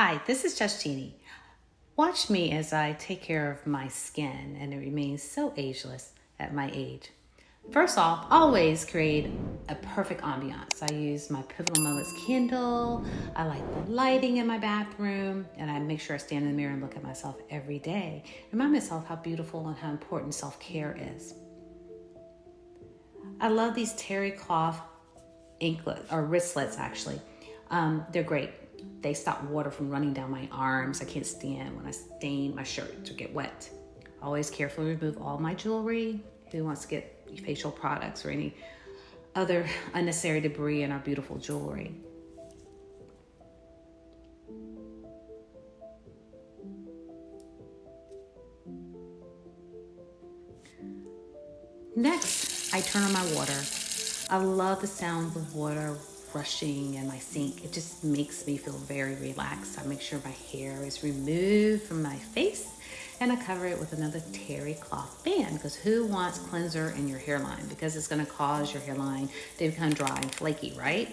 Hi, this is just Jeannie. Watch me as I take care of my skin and it remains so ageless at my age. First off, always create a perfect ambiance. I use my Pivotal Moments candle. I like the lighting in my bathroom, and I make sure I stand in the mirror and look at myself every day. Remind myself how beautiful and how important self-care is. I love these terry cloth anklet or wristlets actually. They're great. They stop water from running down my arms. I can't stand when I stain my shirt or get wet. Always carefully remove all my jewelry. Who wants to get facial products or any other unnecessary debris in our beautiful jewelry? Next, I turn on my water. I love the sound of water rushing in my sink. It just makes me feel very relaxed. I make sure my hair is removed from my face and I cover it with another terry cloth band because who wants cleanser in your hairline? Because it's going to cause your hairline to become dry and flaky, right?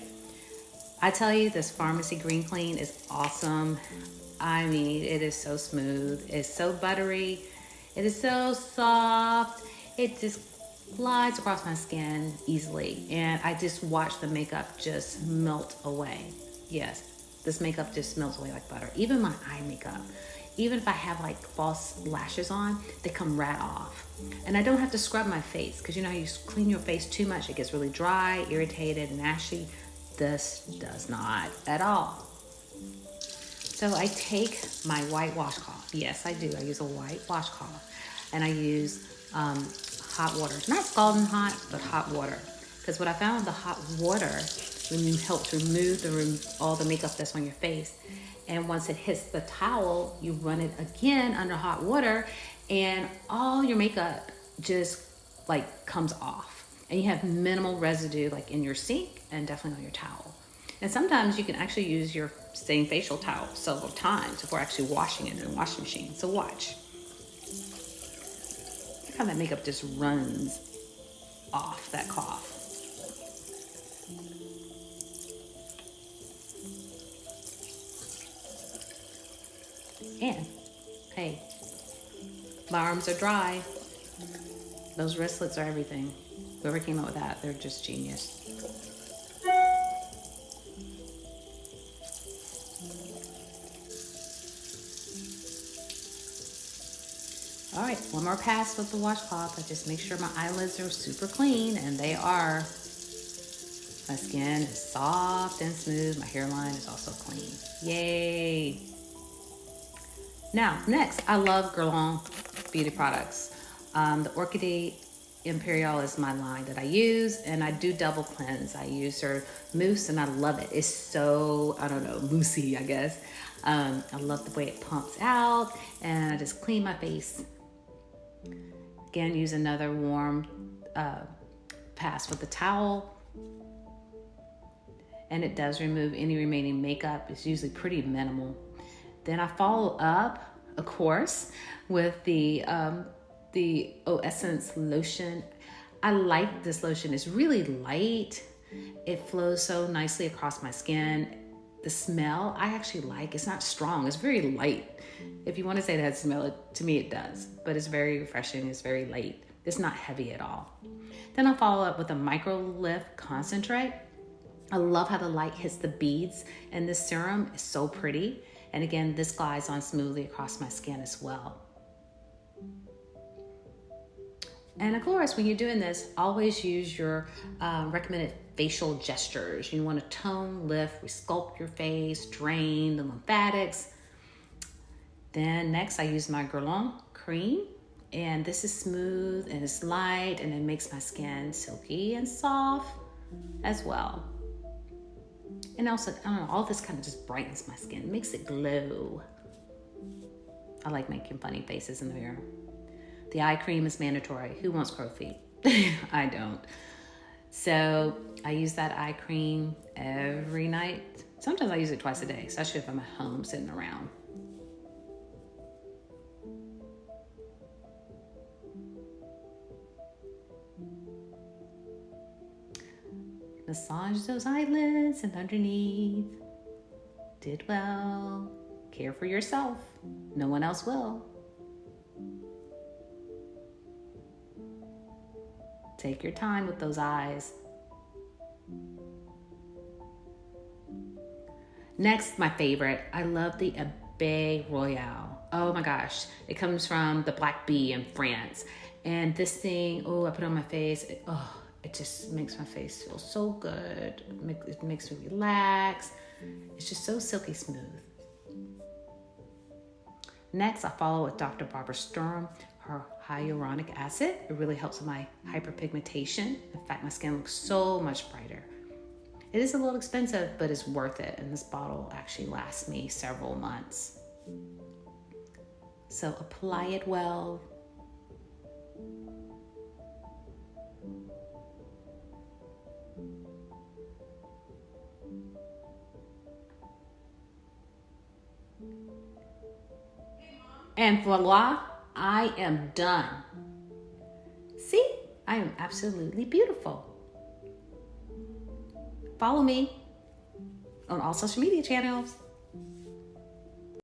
I tell you, this Pharmacy Green Clean is awesome. I mean, it is so smooth. It's so buttery. It is so soft. It just glides across my skin easily. And I just watch the makeup just melt away. Yes, this makeup just melts away like butter. Even my eye makeup. Even if I have like false lashes on, they come right off. And I don't have to scrub my face because you know how you clean your face too much, it gets really dry, irritated, and ashy. This does not at all. So I take my white washcloth. Yes, I do. I use a white washcloth. And I use hot water. Not scalding hot, but hot water. Because what I found, the hot water helps remove all the makeup that's on your face. And once it hits the towel, you run it again under hot water and all your makeup just like comes off. And you have minimal residue like in your sink and definitely on your towel. And sometimes you can actually use your same facial towel several times before actually washing it in a washing machine. So watch. Look how that makeup just runs off that cloth. And hey, my arms are dry. Those wristlets are everything. Whoever came up with that, they're just genius. All right, one more pass with the washcloth. I just make sure my eyelids are super clean, and they are. My skin is soft and smooth. My hairline is also clean. Yay! Now, next, I love Guerlain beauty products. The Orchidee Imperial is my line that I use, and I do double cleanse. I use her mousse, and I love it. It's so, I don't know, moussey, I guess. I love the way it pumps out, and I just clean my face. Again, use another warm pass with the towel. And it does remove any remaining makeup. It's usually pretty minimal. Then I follow up, of course, with the Essence lotion. I like this lotion. It's really light. It flows so nicely across my skin. The smell I actually like. It's not strong. It's very light. If you want to say it has smell, to me it does. But it's very refreshing. It's very light. It's not heavy at all. Then I'll follow up with a Micro Lift Concentrate. I love how the light hits the beads, and this serum is so pretty. And again, this glides on smoothly across my skin as well. And of course, when you're doing this, always use your recommended facial gestures. You want to tone, lift, resculpt your face, drain the lymphatics. Then next, I use my Guerlain cream. And this is smooth and it's light, and it makes my skin silky and soft as well. And also, I don't know, all this kind of just brightens my skin, makes it glow. I like making funny faces in the mirror. The eye cream is mandatory. Who wants crow feet? I don't. So I use that eye cream every night. Sometimes I use it twice a day, especially if I'm at home sitting around. Massage those eyelids and underneath. Did well. Care for yourself. No one else will. Take your time with those eyes. Next, my favorite. I love the Abeille Royale. Oh my gosh. It comes from the Black Bee in France. And this thing, I put it on my face. It just makes my face feel so good. It makes me relax. It's just so silky smooth. Next, I follow with Dr. Barbara Sturm, her hyaluronic acid. It really helps with my hyperpigmentation. In fact, my skin looks so much brighter. It is a little expensive, but it's worth it. And this bottle actually lasts me several months. So apply it well. And voila, I am done. See, I am absolutely beautiful. Follow me on all social media channels.